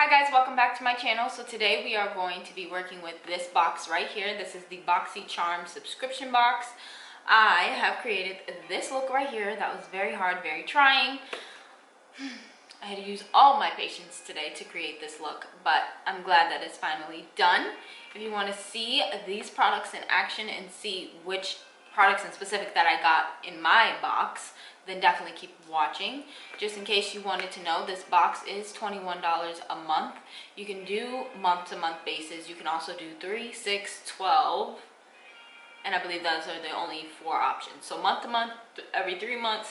Hi guys, welcome back to my channel. So today we are going to be working with this box right here. This is the BoxyCharm subscription box. I have created this look right here that was very hard, very trying. I had to use all my patience today to create this look, but I'm glad that it's finally done. If you want to see these products in action and see which products in specific that I got in my box, then definitely keep watching. Just in case you wanted to know, this box is $21 a month. You can do month-to-month basis. You can also do 3, 6, 12, and I believe those are the only 4 options. So month-to-month, every 3 months,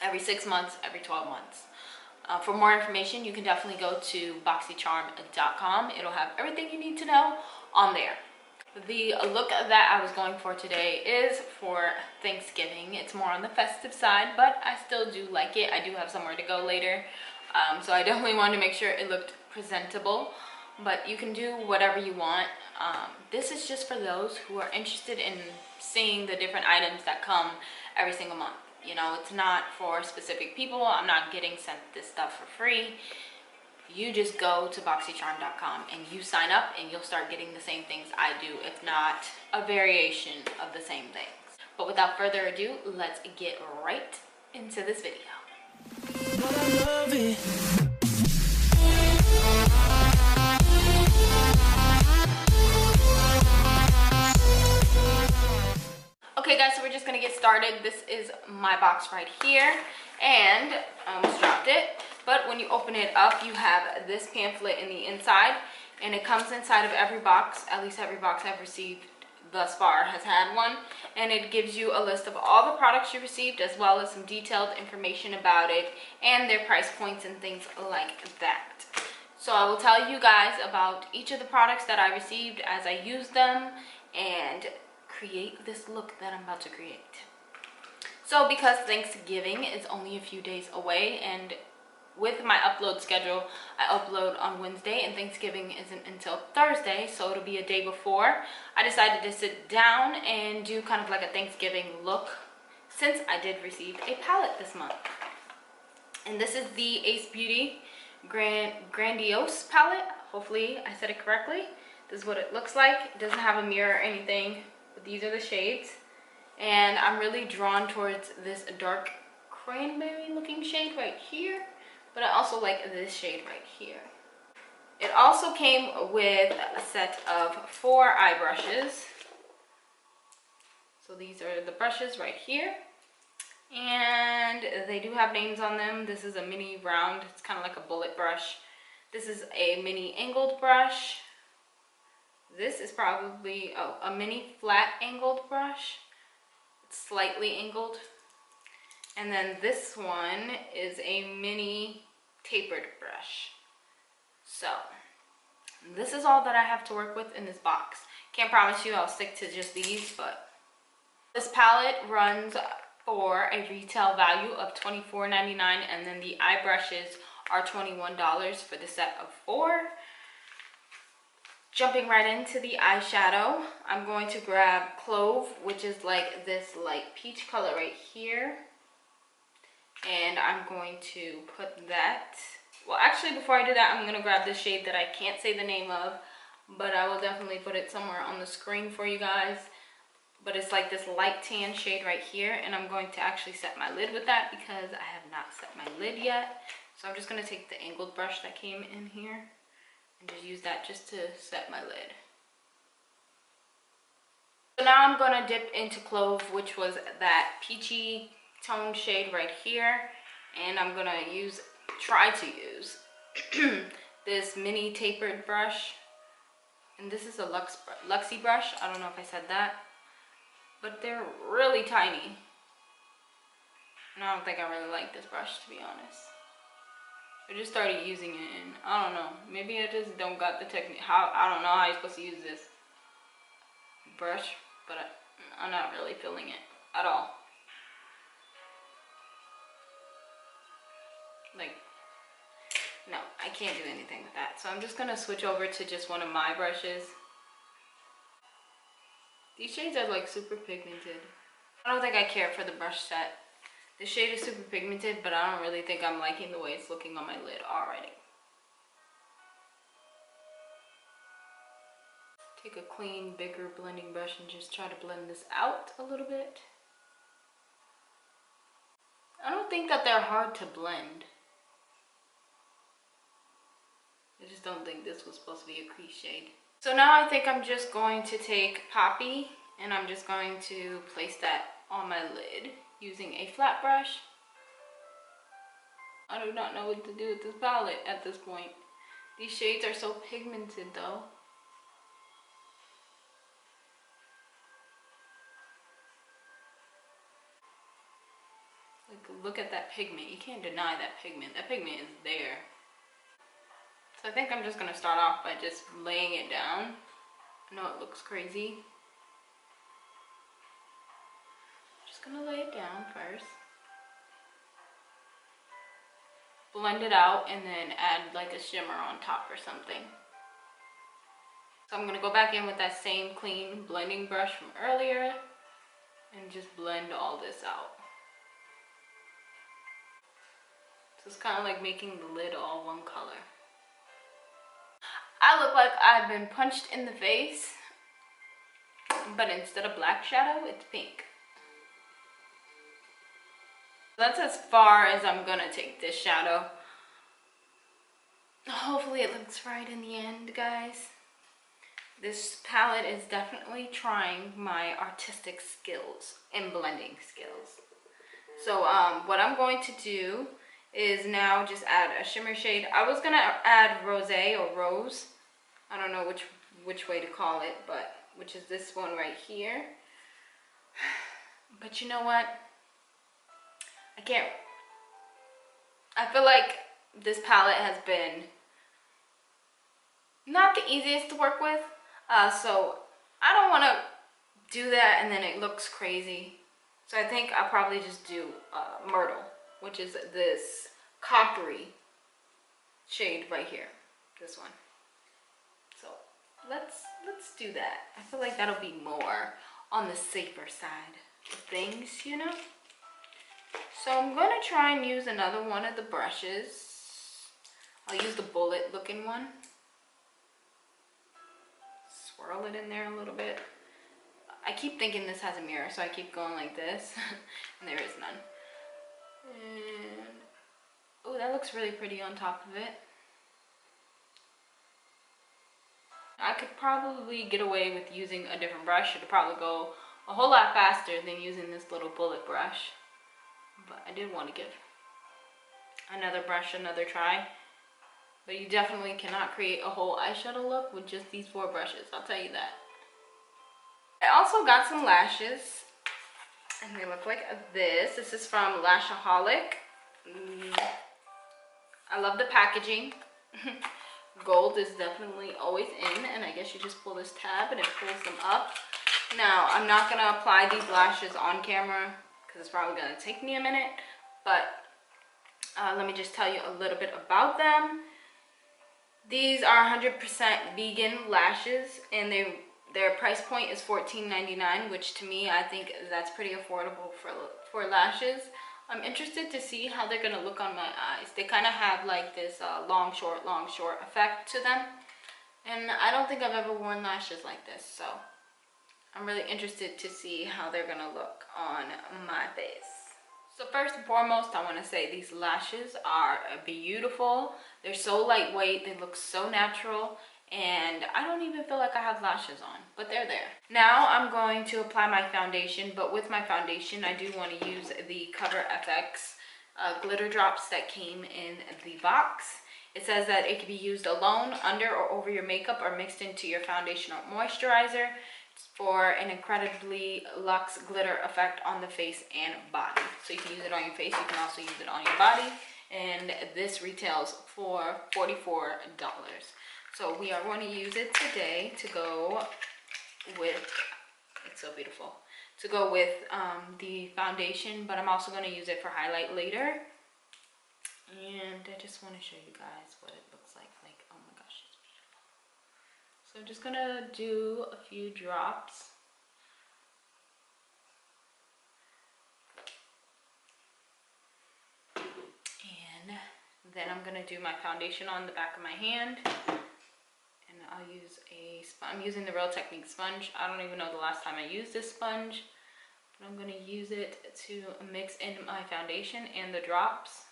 every 6 months, every 12 months. For more information, you can definitely go to BoxyCharm.com. It'll have everything you need to know on there. The look that I was going for today is for Thanksgiving. It's more on the festive side, but I still do like it. I do have somewhere to go later, so I definitely wanted to make sure it looked presentable, but you can do whatever you want. This is just for those who are interested in seeing the different items that come every single month. You know, it's not for specific people. I'm not getting sent this stuff for free. You just go to BoxyCharm.com and you sign up and you'll start getting the same things I do, if not a variation of the same things. But without further ado, let's get right into this video. Okay guys, so we're just gonna get started. This is my box right here, and I almost dropped it. But when you open it up, you have this pamphlet in the inside, and it comes inside of every box. At least every box I've received thus far has had one, and it gives you a list of all the products you received, as well as some detailed information about it and their price points and things like that. So I will tell you guys about each of the products that I received as I use them and create this look that I'm about to create. So because Thanksgiving is only a few days away, and with my upload schedule, I upload on Wednesday and Thanksgiving isn't until Thursday, so it'll be a day before, I decided to sit down and do kind of like a Thanksgiving look, since I did receive a palette this month. And this is the Ace Beauty Grandiose palette. Hopefully I said it correctly. This is what it looks like. It doesn't have a mirror or anything, but these are the shades. And I'm really drawn towards this dark cranberry looking shade right here. But I also like this shade right here. It also came with a set of 4 eye brushes. So these are the brushes right here. And they do have names on them. This is a mini round. It's kind of like a bullet brush. This is a mini angled brush. This is probably a mini flat angled brush. It's slightly angled. And then this one is a mini tapered brush. So this is all that I have to work with in this box. Can't promise you I'll stick to just these, but this palette runs for a retail value of $24.99, and then the eye brushes are $21 for the set of 4. Jumping right into the eyeshadow, I'm going to grab Clove, which is like this light peach color right here. And I'm going to put that, well actually before I do that, I'm going to grab this shade that I can't say the name of, but I will definitely put it somewhere on the screen for you guys. But it's like this light tan shade right here, and I'm going to actually set my lid with that because I have not set my lid yet. So I'm just going to take the angled brush that came in here and just use that just to set my lid. So now I'm going to dip into Clove, which was that peachy toned shade right here, and I'm going to try to use this mini tapered brush, and this is a Luxie brush. I don't know if I said that, but they're really tiny, and I don't think I really like this brush, to be honest. I just started using it, and I don't know, maybe I just don't got the technique, I don't know how you're supposed to use this brush, but I'm not really feeling it at all. Like, no, I can't do anything with that. So I'm just going to switch over to just one of my brushes. These shades are like super pigmented. I don't think I care for the brush set. The shade is super pigmented, but I don't really think I'm liking the way it's looking on my lid already. take a clean, bigger blending brush and just try to blend this out a little bit. I don't think that they're hard to blend. I just don't think this was supposed to be a crease shade. So now I think I'm just going to take Poppy and I'm just going to place that on my lid using a flat brush. I do not know what to do with this palette at this point. These shades are so pigmented though. Like, look at that pigment. You can't deny that pigment. That pigment is there. So I think I'm just going to start off by just laying it down. I know it looks crazy. Just going to lay it down first. Blend it out and then add like a shimmer on top or something. So I'm going to go back in with that same clean blending brush from earlier and just blend all this out. So it's kind of like making the lid all one color. I look like I've been punched in the face, but instead of black shadow, it's pink. That's as far as I'm gonna take this shadow. Hopefully it looks right in the end, guys. This palette is definitely trying my artistic skills and blending skills. So what I'm going to do is now just add a shimmer shade. I was gonna add rosé or rose. I don't know which way to call it, but which is this one right here. But you know what? I feel like this palette has been not the easiest to work with. So I don't want to do that and then it looks crazy. So I think I'll probably just do Myrtle, which is this coppery shade right here, this one. So let's do that. I feel like that'll be more on the safer side of things, you know? So I'm going to try and use another one of the brushes. I'll use the bullet looking one. Swirl it in there a little bit. I keep thinking this has a mirror, so I keep going like this, and there is none. And oh, that looks really pretty on top of it. I could probably get away with using a different brush. It'd probably go a whole lot faster than using this little bullet brush. But I did want to give another brush another try. But you definitely cannot create a whole eyeshadow look with just these 4 brushes, I'll tell you that. I also got some lashes, and they look like this. This is from Lashaholic. I love the packaging. Gold is definitely always in, and I guess you just pull this tab and it pulls them up. Now, I'm not going to apply these lashes on camera because it's probably going to take me a minute, but let me just tell you a little bit about them. These are 100% vegan lashes, and their price point is $14.99, which to me, I think that's pretty affordable for lashes. I'm interested to see how they're gonna look on my eyes. They kind of have like this long, short effect to them. And I don't think I've ever worn lashes like this, so I'm really interested to see how they're gonna look on my face. So first and foremost, I want to say these lashes are beautiful. They're so lightweight, they look so natural, and I don't even feel like I have lashes on, but they're there. Now I'm going to apply my foundation, but with my foundation, I do want to use the Cover FX glitter drops that came in the box. It says that it can be used alone, under or over your makeup, or mixed into your foundation or moisturizer for an incredibly luxe glitter effect on the face and body. So you can use it on your face, you can also use it on your body, and this retails for $44. So we are going to use it today to go with, it's so beautiful, to go with the foundation, but I'm also going to use it for highlight later. And I just want to show you guys what it looks like. Like, oh my gosh, it's beautiful. So I'm just going to do a few drops. And then I'm going to do my foundation on the back of my hand. And I'm using the Real Technique sponge. I don't even know the last time I used this sponge, but I'm going to use it to mix in my foundation and the drops.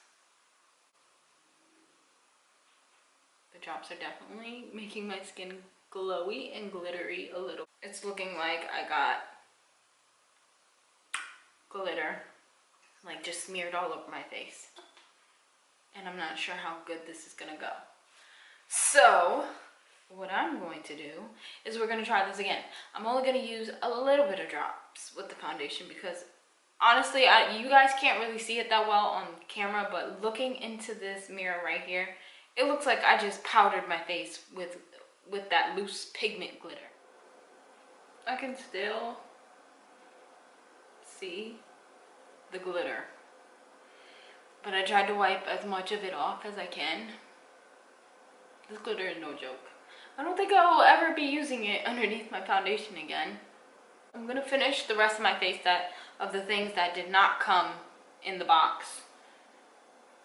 The drops are definitely making my skin glowy and glittery a little. It's looking like I got glitter like just smeared all over my face. And I'm not sure how good this is gonna go. So what I'm going to do is we're gonna try this again. I'm only gonna use a little bit of drops with the foundation because honestly, you guys can't really see it that well on camera, but looking into this mirror right here, it looks like I just powdered my face with that loose pigment glitter. I can still see the glitter, but I tried to wipe as much of it off as I can. This glitter is no joke. I don't think I will ever be using it underneath my foundation again. I'm gonna finish the rest of my face of the things that did not come in the box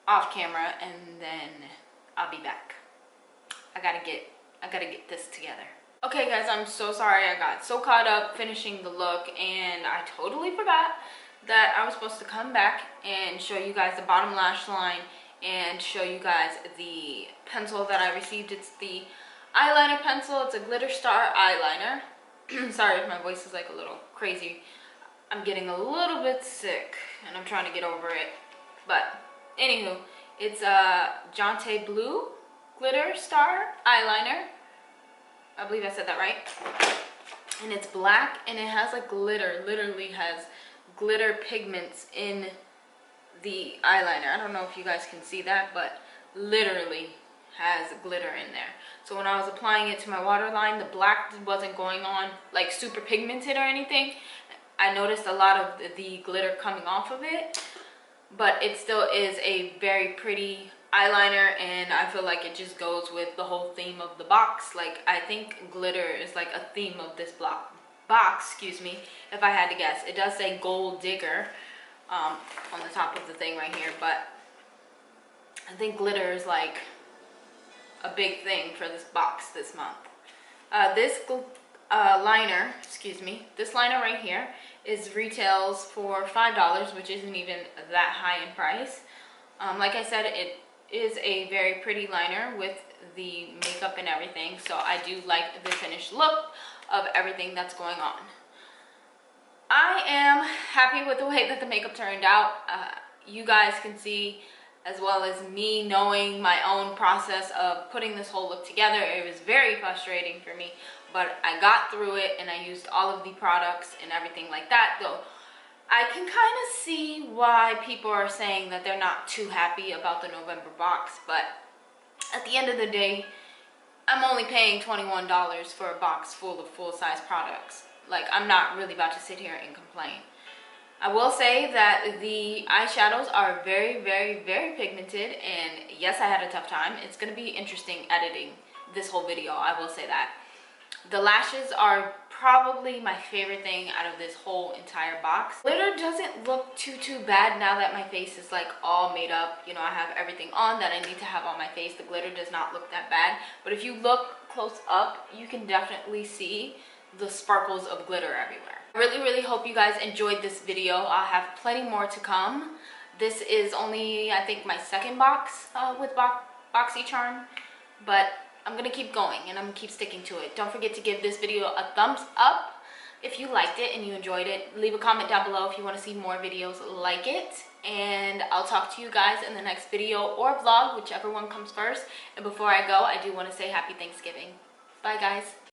off camera, and then I'll be back. I gotta get this together. Okay guys, I'm so sorry. I got so caught up finishing the look and I totally forgot that I was supposed to come back and show you guys the bottom lash line and show you guys the pencil that I received. It's the eyeliner pencil. It's a Glitter Star eyeliner. Sorry if my voice is like a little crazy. I'm getting a little bit sick and I'm trying to get over it. But anywho, it's a Janay Blue Glitter Star eyeliner. I believe I said that right. And it's black and it has like glitter, literally has glitter pigments in the eyeliner. I don't know if you guys can see that, but literally has glitter in there. So when I was applying it to my waterline, the black wasn't going on like super pigmented or anything. I noticed a lot of the glitter coming off of it, but it still is a very pretty eyeliner, and I feel like it just goes with the whole theme of the box. Like, I think glitter is like a theme of this box, excuse me, if I had to guess. It does say Gold Digger on the top of the thing right here, but I think glitter is like a big thing for this box this month. This liner, excuse me, this liner right here retails for $5, which isn't even that high in price. Like I said, it is a very pretty liner with the makeup and everything, so I do like the finished look of everything that's going on. I am happy with the way that the makeup turned out. You guys can see, as well as me knowing my own process of putting this whole look together, it was very frustrating for me, but I got through it and I used all of the products and everything like that. Though I can kind of see why people are saying that they're not too happy about the November box, but at the end of the day, I'm only paying $21 for a box full of full-size products. Like, I'm not really about to sit here and complain. I will say that the eyeshadows are very, very, very pigmented, and yes, I had a tough time. It's going to be interesting editing this whole video, I will say that. The lashes are probably my favorite thing out of this whole entire box. Glitter doesn't look too bad now that my face is like all made up. You know, I have everything on that I need to have on my face. The glitter does not look that bad, but if you look close up, you can definitely see the sparkles of glitter everywhere. I really hope you guys enjoyed this video. I'll have plenty more to come. This is only, I think, my second box with BoxyCharm, but I'm gonna keep going and I'm gonna keep sticking to it. Don't forget to give this video a thumbs up if you liked it and you enjoyed it. Leave a comment down below if you want to see more videos like it, and I'll talk to you guys in the next video or vlog, whichever one comes first. And before I go, I do want to say happy Thanksgiving. Bye guys.